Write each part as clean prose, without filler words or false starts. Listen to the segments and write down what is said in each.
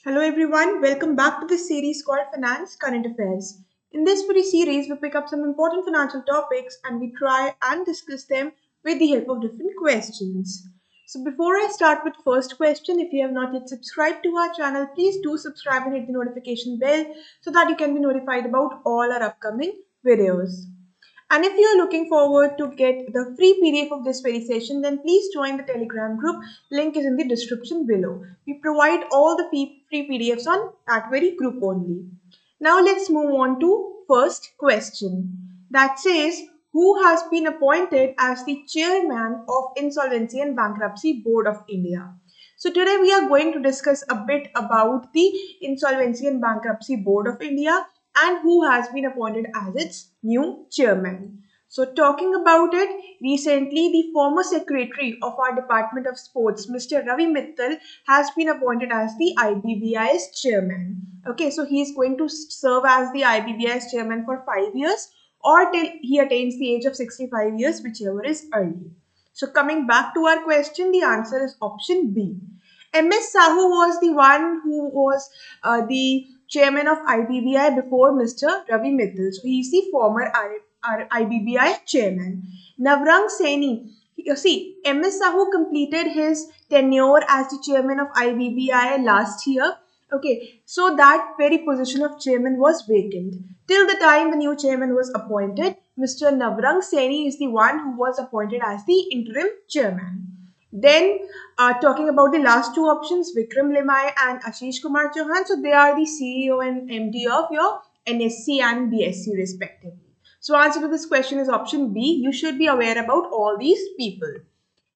Hello everyone, welcome back to this series called Finance Current Affairs. In this very series, we pick up some important financial topics and we try and discuss them with the help of different questions. So before I start with first question, if you have not yet subscribed to our channel, please do subscribe and hit the notification bell so that you can be notified about all our upcoming videos. And if you are looking forward to get the free PDF of this very session, then please join the Telegram group. Link is in the description below. We provide all the free PDFs on that very group only. Now let's move on to first question. That says, who has been appointed as the chairman of Insolvency and Bankruptcy Board of India? So today we are going to discuss a bit about the Insolvency and Bankruptcy Board of India and who has been appointed as its new chairman. So talking about it, recently the former secretary of our Department of Sports, Mr. Ravi Mittal, has been appointed as the IBBI's chairman. Okay, so he is going to serve as the IBBI's chairman for 5 years or till he attains the age of 65 years, whichever is early. So coming back to our question, the answer is option B. MS Sahu was the one who was the chairman of IBBI before Mr. Ravi Mittal. So he is the former IBBI chairman. Navrang Saini, you see, MS Sahu completed his tenure as the chairman of IBBI last year. Okay, so that very position of chairman was vacant. Till the time the new chairman was appointed, Mr. Navrang Saini is the one who was appointed as the interim chairman. Then talking about the last two options, Vikram Limai and Ashish Kumar Chauhan. So they are the CEO and MD of your NSC and BSc respectively. So answer to this question is option B. You should be aware about all these people.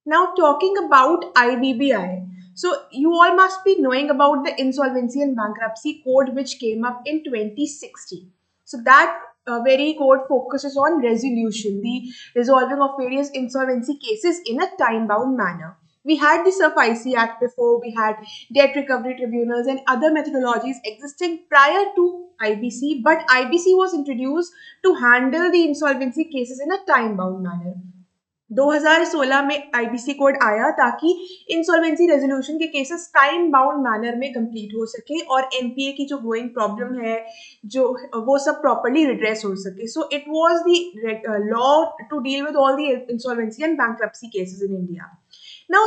Now talking about IBBI. So you all must be knowing about the Insolvency and Bankruptcy Code which came up in 2016. So that very code focuses on resolution, the resolving of various insolvency cases in a time-bound manner. We had the SEBI Act before, we had debt recovery tribunals and other methodologies existing prior to IBC, but IBC was introduced to handle the insolvency cases in a time-bound manner. 2016 में IBC code आया ताकि insolvency resolution के cases time bound manner में complete हो सके और NPA की जो ग्रोइंग प्रॉब्लम है जो वो सब प्रॉपर्ली रिड्रेस हो सके. So it was the law to deal with all the insolvency and bankruptcy cases in India. Now,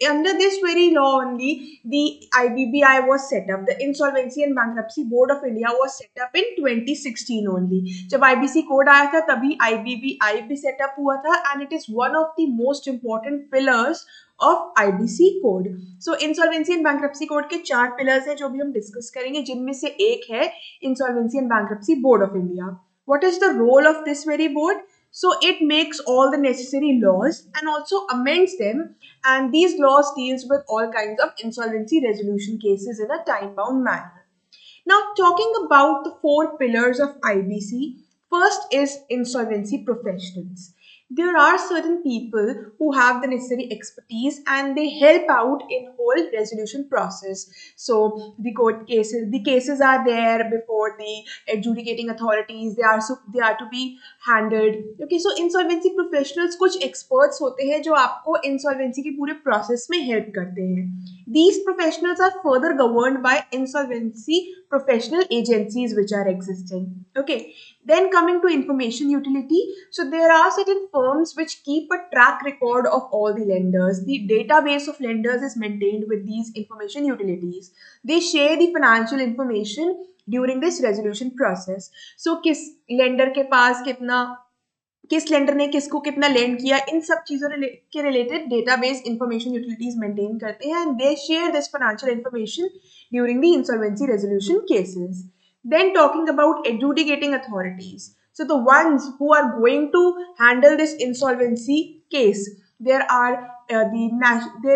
under this very law only, the IBBI was set up. The Insolvency and Bankruptcy Board of India was set up in 2016 only. जब IBC code आया था तभी IBBI भी set up हुआ था and it is one of the most important pillars of IBC code. So Insolvency and Bankruptcy code के 4 pillars हैं जो भी हम discuss करेंगे, जिनमें से एक है Insolvency and Bankruptcy Board of India. What is the role of this very board? So it makes all the necessary laws and also amends them, and these laws deals with all kinds of insolvency resolution cases in a time-bound manner. Now talking about the 4 pillars of IBC, first is insolvency professionals. There are certain people who have the necessary expertise and they help out in whole resolution process. So the cases are there before the adjudicating authorities. They are to be handled. Okay, so insolvency professionals कुछ experts होते हैं जो आपको insolvency के पूरे process में help करते हैं. These professionals are further governed by insolvency professional agencies which are existing. Okay, then coming to information utility. So there are certain firms which keep a track record of all the lenders. The database of lenders is maintained with these information utilities. They share the financial information during this resolution process. So किस lender के पास किस lender ने किसको कितना land किया, इन सब चीजों के related database information utilities maintain करते हैं and they share this financial information during the insolvency resolution cases. Then talking about adjudicating authorities. So the ones who are going to handle this insolvency case, there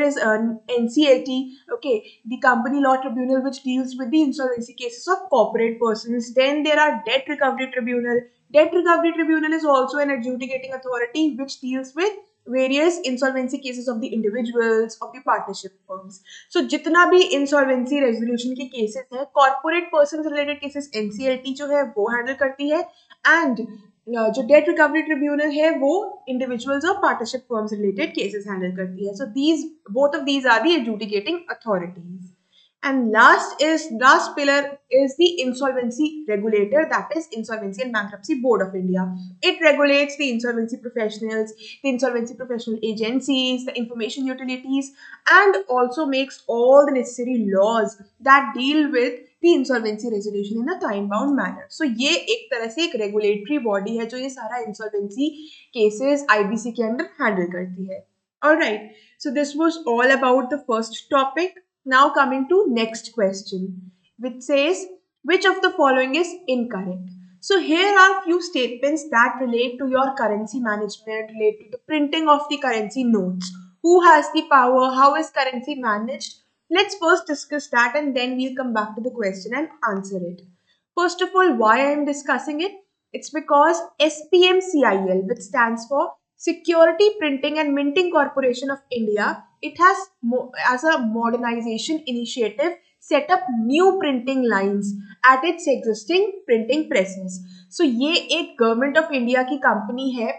is an NCLT, okay, the Company Law Tribunal which deals with the insolvency cases of corporate persons. Then there are Debt Recovery Tribunal. Debt Recovery Tribunal is also an adjudicating authority which deals with various insolvency cases of the individuals, of the partnership firms. So जितना भी insolvency resolution के cases है, corporate persons related cases NCLT जो है वो handle करती है and जो debt recovery tribunal है वो individuals और partnership firms related cases handle करती है. So both of these are the adjudicating authorities. And last pillar is the insolvency regulator, that is Insolvency and Bankruptcy Board of India. It regulates the insolvency professionals, the insolvency professional agencies, the information utilities, and also makes all the necessary laws that deal with the insolvency resolution in a time bound manner. So ये एक तरह से एक regulatory body है जो ये सारा insolvency cases IBC के अंदर handle करती है. Alright, so this was all about the first topic. Now coming to next question, which says, which of the following is incorrect? So here are few statements that relate to your currency management, relate to the printing of the currency notes. Who has the power? How is currency managed? Let's first discuss that and then we'll come back to the question and answer it. First of all, why I am discussing it? It's because SPMCIL, which stands for Security Printing and Minting Corporation of India, it has as a modernization initiative set up new printing lines at its existing printing presses. So ये एक government of India की company है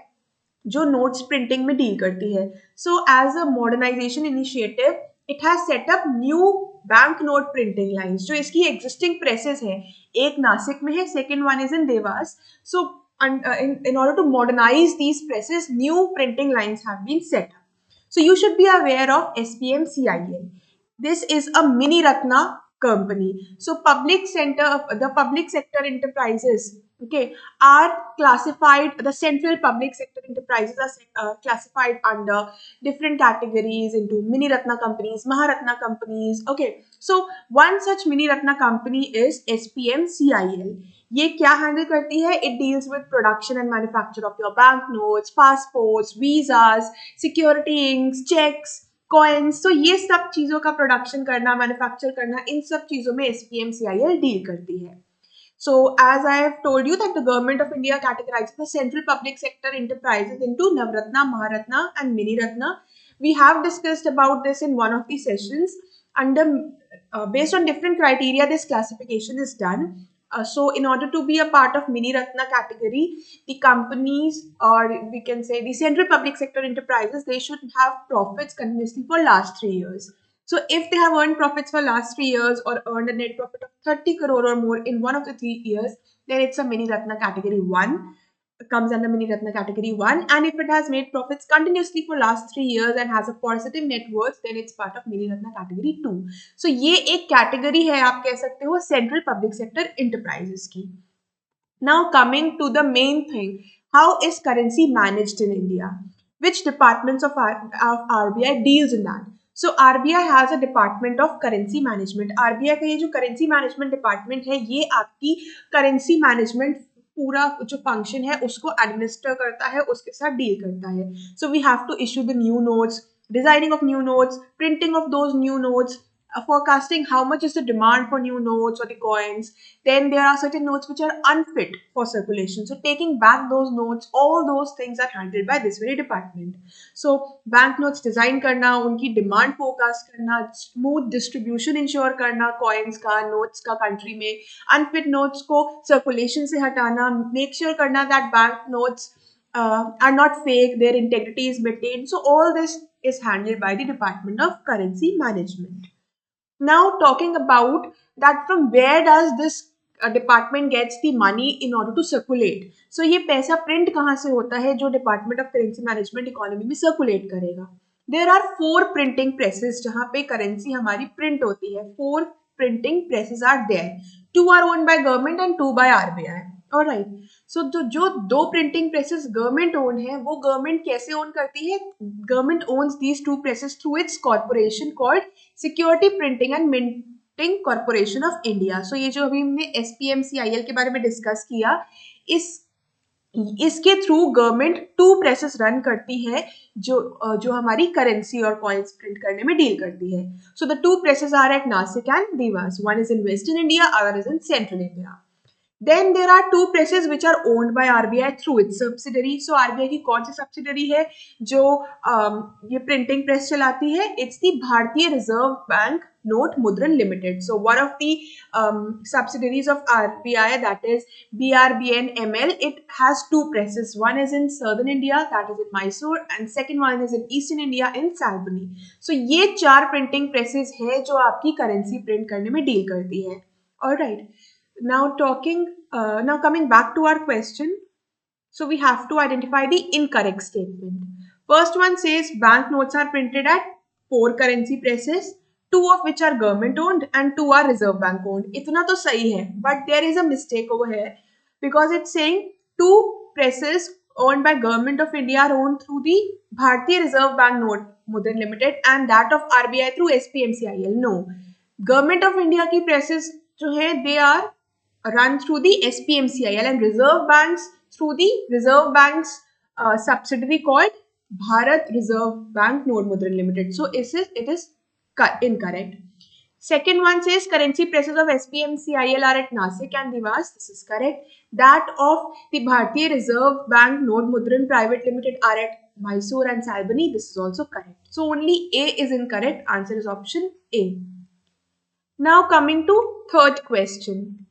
जो notes printing में deal करती है. So as a modernisation initiative it has set up new bank note printing lines. जो इसकी एग्जिस्टिंग प्रेसेस है, एक नासिक में है, second one is in Dewas. So in order to modernize these presses, new printing lines have been set up. So you should be aware of SPMCIL. This is a mini Ratna company. So the public sector enterprises, okay, are classified, the central public sector enterprises are classified under different categories into mini Ratna companies, Maharatna companies. Okay, so one such mini Ratna company is SPMCIL. ये क्या handle करती है? It deals with production and manufacture of your bank notes, passports, visas, security inks, cheques, coins. तो ये सब चीजों का production करना, मैन्युफैक्चर करना, इन सब चीजों में SPMCIL डील करती है. So as I have told you that the government of India categorizes the central public sector enterprises into Navratna, Maharatna and Mini Ratna. We have discussed about this in one of the sessions. Under based on different criteria, this classification is done. So in order to be a part of Mini Ratna category, the companies, or we can say the central public sector enterprises, they should have profits continuously for last 3 years. So if they have earned profits for last 3 years or earned a net profit of 30 crore or more in one of the 3 years, then it's a Mini Ratna category 1, comes under Mini Ratna category 1. And if it has made profits continuously for last 3 years and has a positive net worth, then it's part of Mini Ratna category 2. So ये एक category है, आप कह सकते हो, central public sector enterprises की. Now coming to the main thing, how is currency managed in India? Which departments of RBI deals in that? So RBI has a department of currency management. RBI का ये जो currency management department है, ये आपकी currency management पूरा जो function है उसको एडमिनिस्टर करता है, उसके साथ डील करता है. So we have to issue the new notes, designing of new notes, printing of those new notes, forecasting how much is the demand for new notes or the coins. Then there are certain notes which are unfit for circulation. So taking back those notes, all those things are handled by this very department. So banknotes design करना, उनकी demand forecast करना, smooth distribution ensure करना coins का, notes का country में, unfit notes को circulation से हटाना, make sure करना that bank notes are not fake, their integrity is maintained. So all this is handled by the Department of Currency Management. Now talking about that, from where does this department gets the money in order to circulate. So ये पैसा print कहाँ से होता है जो Department of Currency Management economy में circulate करेगा? There are 4 printing presses जहाँ पे currency हमारी print होती है. 4 printing presses are there. 2 are owned by government and 2 by RBI. Alright. So जो 2 printing presses government own है, वो government कैसे own करती है? Government owns these 2 presses through its corporation called Security Printing and Minting Corporation of India. So ये जो अभी हमने SPMCIL के बारे में डिस्कस किया, इसके थ्रू गवर्नमेंट 2 प्रेसेस रन करती है जो हमारी करेंसी और कॉइन्स प्रिंट करने में डील करती है. So the 2 presses are at Nashik and Dewas. One is in western India, other is in central India. Then there are two presses which are owned by RBI through its subsidiary. So RBI की कौन सी subsidiary है जो ये printing press चलाती है? It's the भारतीय Reserve Bank Note Mudran Limited. So one of the subsidiaries of RBI, that is BRBNML, it has two presses. One is in southern India, that is in Mysore, and second one is in eastern India in Sebby. So ये चार printing presses है जो आपकी currency print करने में deal करती है. Alright. Now coming back to our question. So we have to identify the incorrect statement. First one says banknotes are printed at 4 currency presses, 2 of which are government owned and 2 are Reserve Bank owned. Itna to sahi hai, but there is a mistake over here because it's saying 2 presses owned by Government of India are owned through the Bharatiya Reserve Bank Note Mudran Limited and that of RBI through SPMCIL. No, Government of India की presses जो है they are run through the SPMCIL and Reserve Banks through the Reserve Bank's subsidiary called Bharat Reserve Bank Note Mudran Limited. So it is incorrect. Second one says currency presses of SPMCIL are at Nasik and Dewas. This is correct. That of the Bharatiya Reserve Bank Note Mudran Private Limited are at Mysore and Salbani. This is also correct. So only A is incorrect. Answer is option A. Now coming to third question.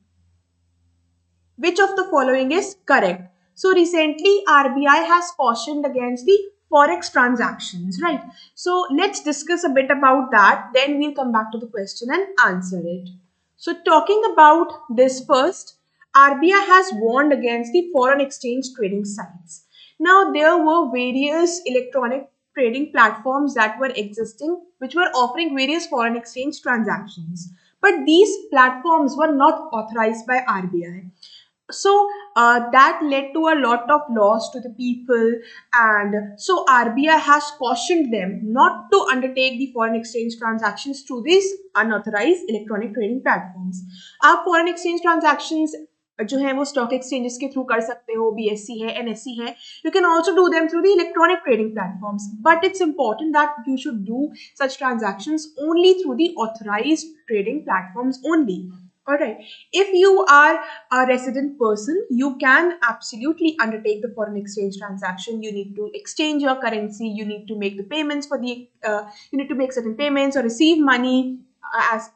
Which of the following is correct? So recently RBI has cautioned against the forex transactions, right? So let's discuss a bit about that. Then we'll come back to the question and answer it. So talking about this first, RBI has warned against the foreign exchange trading sites. Now there were various electronic trading platforms that were existing which were offering various foreign exchange transactions. But these platforms were not authorized by RBI. So that led to a lot of loss to the people, and so RBI has cautioned them not to undertake the foreign exchange transactions through these unauthorized electronic trading platforms. आप foreign exchange transactions जो है वो stock exchanges के through कर सकते हो, BSE है, NSE है. You can also do them through the electronic trading platforms, but it's important that you should do such transactions only through the authorized trading platforms only. Alright, if you are a resident person, you can absolutely undertake the foreign exchange transaction. You need to exchange your currency, you need to make the payments for the, you need to make certain payments or receive money as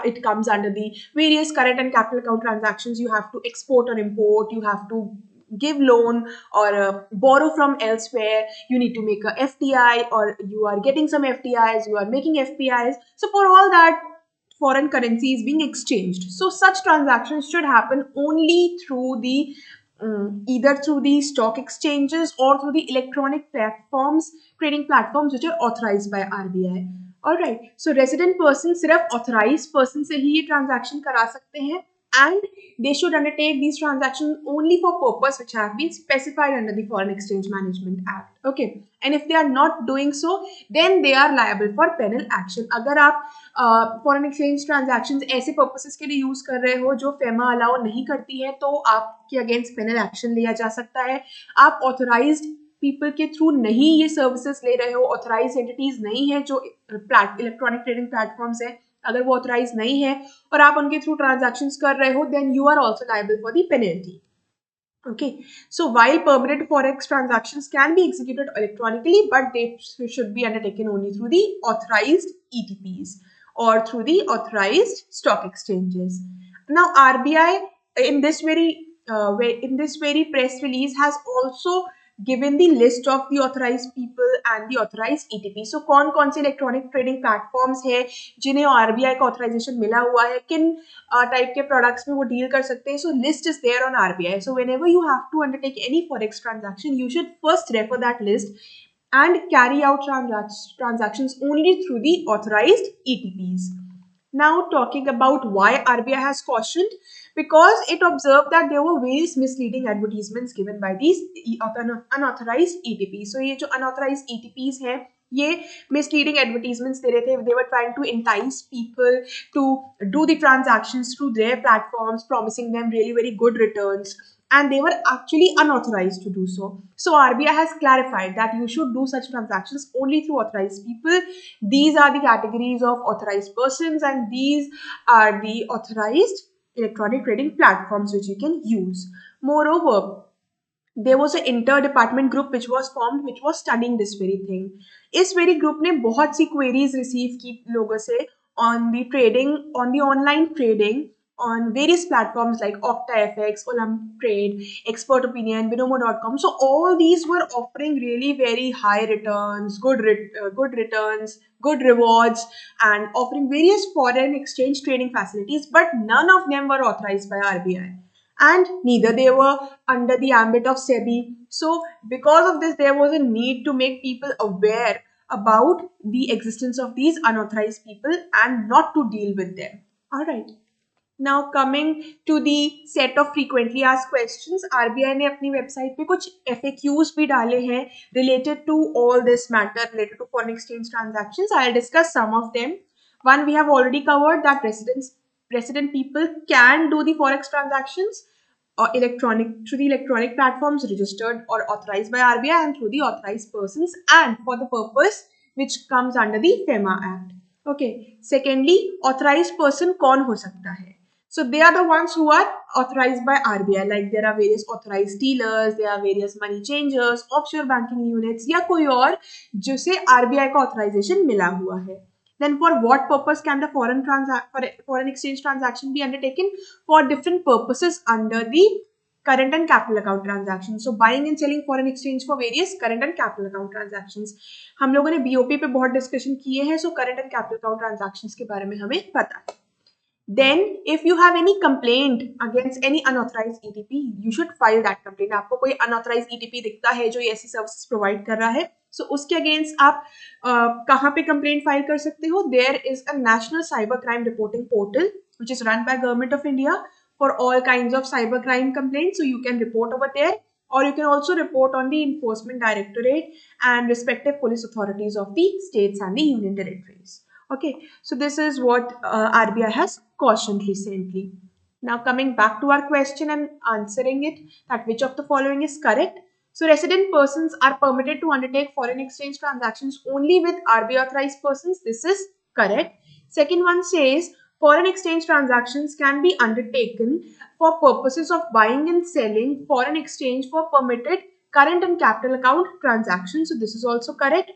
it comes under the various current and capital account transactions. You have to export or import, you have to give loan or borrow from elsewhere, you need to make a FDI or you are getting some FDIs, you are making FPIs. So for all that, foreign currency is being exchanged. So such transactions should happen only through the either through the stock exchanges or through the electronic platforms, trading platforms which are authorized by RBI. Alright, so resident person सिर्फ authorized person से ही ये transaction करा सकते हैं and they should undertake these transactions only for purpose which have been specified under the Foreign Exchange Management Act. Okay, and if they are not doing so, then they are liable for penal action. अगर आप foreign exchange transactions ऐसे purposes के लिए use कर रहे हो जो FEMA allow नहीं करती है, तो आपके against penal action लिया जा सकता है. आप authorized people के थ्रू नहीं ये सर्विसेज ले रहे हो, ऑथराइज एंटिटीज नहीं है जो इलेक्ट्रॉनिक ट्रेडिंग प्लेटफॉर्म्स है, अगर वो ऑथराइज नहीं है और आप उनके थ्रू ट्रांजैक्शंस कर रहे हो, then you are also liable for the penalty. Okay, so while permanent forex transactions can be executed electronically, but they should be undertaken only through the authorized ETPs or through the authorized stock exchanges. Now RBI in this very press release has also given the list of the authorized people and the authorized ETP. So कौन-कौन से electronic trading platforms है जिन्हें RBI का authorisation मिला हुआ है, किन type के प्रोडक्ट्स में वो डील कर सकते हैं. So list is there on RBI. So whenever you have to undertake any forex transaction, you should first refer that list and carry out transactions only through the authorized ETPs. Now talking about why RBI has cautioned, because it observed that there were various misleading advertisements given by these unauthorized ETPs. So ये जो unauthorized ETPs हैं, ये misleading advertisements दे रहे थे. They were trying to entice people to do the transactions through their platforms, promising them really very good returns, and they were actually unauthorized to do so. So RBI has clarified that you should do such transactions only through authorized people. These are the categories of authorized persons and these are the authorized electronic trading platforms which you can use. Moreover, there was an inter-department group which was formed which was studying this very thing. इस very group ने बहुत सी queries receive की लोगों से on the trading, on the online trading on various platforms like OctaFX, Trade, Expert Opinion, Binomo.com. So all these were offering really very high returns, good returns, good rewards, and offering various foreign exchange trading facilities. But none of them were authorized by RBI, and neither they were under the ambit of SEBI. So, because of this, there was a need to make people aware about the existence of these unauthorized people and not to deal with them. All right. Now coming to the set of frequently asked questions, RBI ने अपनी website पे कुछ FAQs भी डाले हैं related to all this matter related to foreign exchange transactions. I'll discuss some of them. One, we have already covered that resident people can do the forex transactions through the electronic platforms registered or authorized by RBI and through the authorized persons and for the purpose which comes under the FEMA Act. Okay. Secondly, authorized person कौन हो सकता है? So they are the ones who are authorized by RBI. Like there are various authorized dealers, there are various money changers, offshore banking units या कोई और जिसे RBI का authorization मिला हुआ है. Then for what purpose can the foreign exchange transaction be undertaken? For different purposes under the current and capital account transactions. So buying and selling foreign exchange for various current and capital account transactions. हम लोगों ने BOP पे बहुत discussion किए हैं, so current and capital account transactions के बारे में हमें पता है. Then, if you have any complaint against any unauthorized ETP, you should file that complaint. आपको कोई unauthorized ETP दिखता है जो ये ऐसी services provide कर रहा है, so उसके against आप कहाँ पे complaint file कर सकते हो? There is a National Cybercrime Reporting Portal which is run by Government of India for all kinds of cybercrime complaints. So you can report over there, or you can also report on the Enforcement Directorate and respective police authorities of the states and the union territories. Okay, so this is what RBI has cautioned recently. Now coming back to our question and answering it, that which of the following is correct? So resident persons are permitted to undertake foreign exchange transactions only with RBI authorized persons. This is correct. Second one says foreign exchange transactions can be undertaken for purposes of buying and selling foreign exchange for permitted current and capital account transactions. So this is also correct.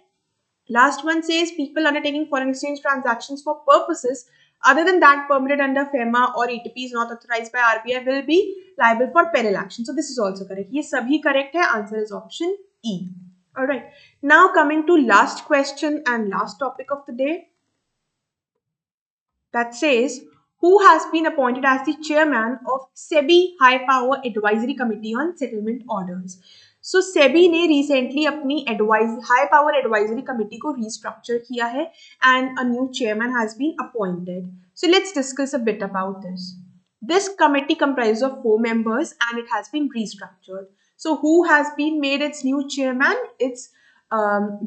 Last one says people undertaking foreign exchange transactions for purposes other than that permitted under FEMA or ETPs not authorized by RBI will be liable for penal action. So this is also correct. ये सभी correct है. Answer is option E. Alright. Now coming to last question and last topic of the day. That says, who has been appointed as the chairman of SEBI High Power Advisory Committee on Settlement Orders? So SEBI ने recently अपनी High Power Advisory Committee को restructure किया है and a new chairman has been appointed. So let's discuss a bit about this. This committee comprises of 4 members and it has been restructured. So who has been made its new chairman? It's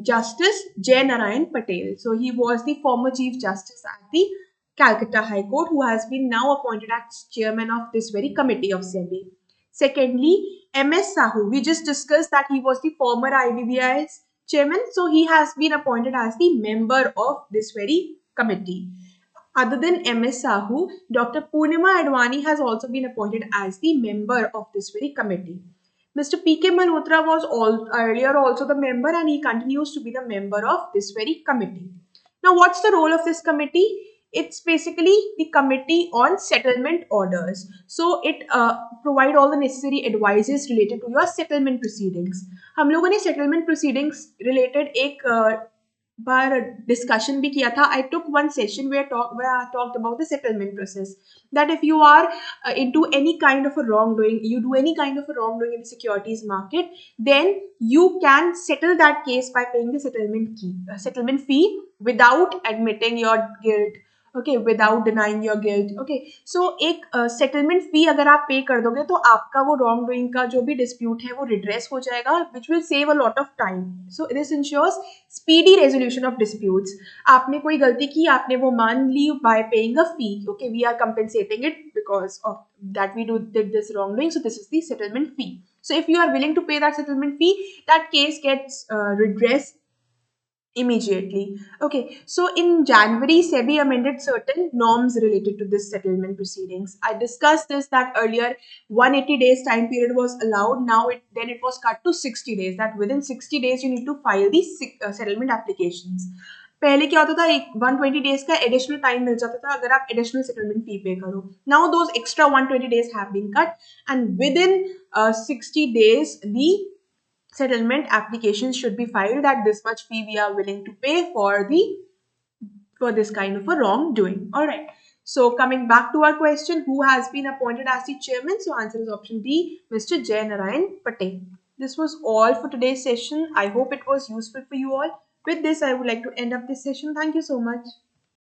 Justice Jay Narayan Patel. So he was the former Chief Justice at the Calcutta High Court, who has been now appointed as chairman of this very committee of SEBI. Secondly, MS Sahu, we just discussed that he was the former IBBI's chairman, so he has been appointed as the member of this very committee. Other than MS Sahu, Dr. Purnima Advani has also been appointed as the member of this very committee. Mr. P.K. Malhotra was earlier also the member and he continues to be the member of this very committee. Now, what's the role of this committee? It's basically the committee on settlement orders. So it provide all the necessary advices related to your settlement proceedings. हम लोगों ने settlement proceedings related एक बार discussion भी किया था. I took one session where I talked about the settlement process. That if you are into any kind of a wrongdoing, you do any kind of a wrongdoing in the securities market, then you can settle that case by paying the settlement fee without admitting your guilt. Okay, without denying your guilt. Okay, so एक settlement fee अगर आप pay कर दोगे तो आपका वो wrong doing का जो भी dispute है वो redress हो जाएगा, which will save a lot of time. So this ensures speedy resolution of disputes. आपने कोई गलती की, आपने वो मान ली by paying a fee. Okay, we are compensating it because of that we did this wrongdoing. So this is the settlement fee. So if you are willing to pay that settlement fee, that case gets redressed immediately. Okay, so in January, SEBI amended certain norms related to this settlement proceedings. I discussed this that earlier 180 days time period was allowed. Now it was cut to 60 days. That within 60 days you need to file the settlement applications. पहले क्या होता था, एक 120 days का additional time मिल जाता था अगर आप एडिशनल सेटलमेंट फी पे करो. Now those extra 120 days have been cut, and within 60 days the settlement applications should be filed that this much fee we are willing to pay for this kind of a wrongdoing. All right. So coming back to our question, who has been appointed as the chairman? So answer is option D, Mr. Jay Narayan Patel. This was all for today's session. I hope it was useful for you all. With this, I would like to end up this session. Thank you so much.